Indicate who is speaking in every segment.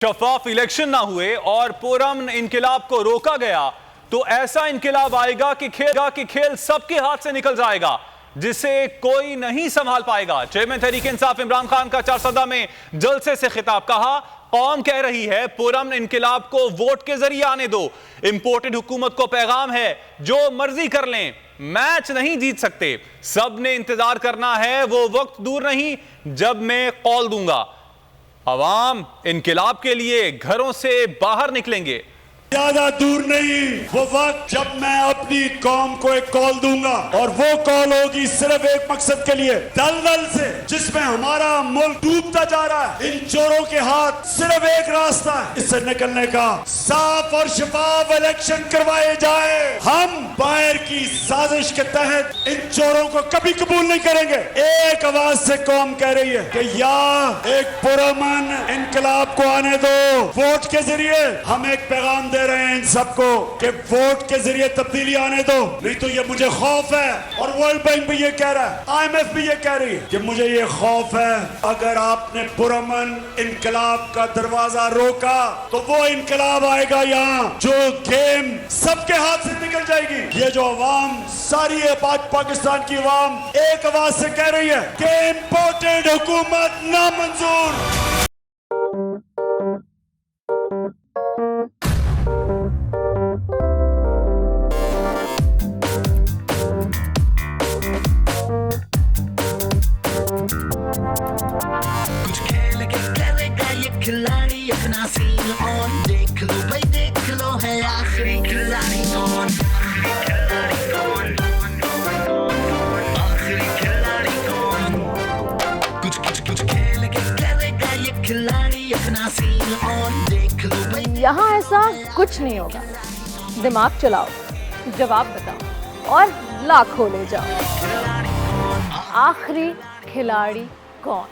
Speaker 1: शफाफ election ना हुए और पुरअमन इनकिलाब को रोका गया तो ऐसा इनकिलाब आएगा कि खेल सबके हाथ से निकल जाएगा, जिसे कोई नहीं संभाल पाएगा। चेयरमैन तहरीक इंसाफ इमरान खान का चारसदा में जलसे से खिताब। कहा, कौम कह रही है पुरअमन इनकिलाब को वोट के जरिए आने दो। इंपोर्टेड हुकूमत को पैगाम है, जो मर्जी कर लें, मैच नहीं जीत सकते। सब ने इंतजार करना है, वो वक्त दूर नहीं जब मैं कॉल दूंगा। अवाम इनकिलाब के लिए घरों से बाहर निकलेंगे।
Speaker 2: ज्यादा दूर नहीं वो वक्त जब मैं अपनी कौम को एक कॉल दूंगा, और वो कॉल होगी सिर्फ एक मकसद के लिए, दलदल से जिसमें हमारा मुल्क डूबता जा रहा है। इन चोरों के हाथ सिर्फ एक रास्ता है इससे निकलने का, साफ और शफाफ इलेक्शन करवाए जाए। हम बाहर की साजिश के तहत इन चोरों को कभी कबूल नहीं करेंगे। एक आवाज से कौम कह रही है कि या एक पुरअमन इनकलाब को आने दो। वोट के जरिए हम एक पैगाम दे रहे हैं इन सबको कि वोट के जरिए तब्दीली आने दो, नहीं तो ये मुझे खौफ है, और वर्ल्ड बैंक भी ये कह रहा है, IMF भी ये कह रही है कि मुझे ये खौफ है अगर आपने पुरअमन इनकलाब का दरवाजा रोका तो वो इनकलाब आएगा यहाँ जो गेम सबके हाथ से निकल जाएगी। ये जो अवाम सारी है, पाकिस्तान की अवाम एक आवाज से कह रही है कि इंपोर्टेड हुकूमत नामंजूर।
Speaker 3: खिलाड़ी अपना सीन ऑन, देख लो भाई देख लो, है आखिरी खिलाड़ी कौन, आखिरी खिलाड़ी कौन, कुछ खेल के करेगा ये खिलाड़ी अपना सीन ऑन, देख लो भाई।
Speaker 4: यहाँ ऐसा कुछ नहीं होगा। दिमाग चलाओ, जवाब बताओ और लाखों ले जाओ। आखिरी खिलाड़ी कौन?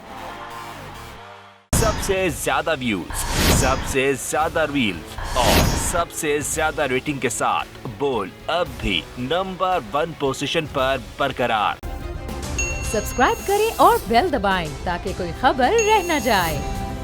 Speaker 5: सबसे ज्यादा व्यूज, सबसे ज्यादा रील्स और सबसे ज्यादा रेटिंग के साथ बोल अब भी नंबर 1 पोजीशन पर बरकरार।
Speaker 6: सब्सक्राइब करें और बेल दबाएं ताकि कोई खबर रह न जाए।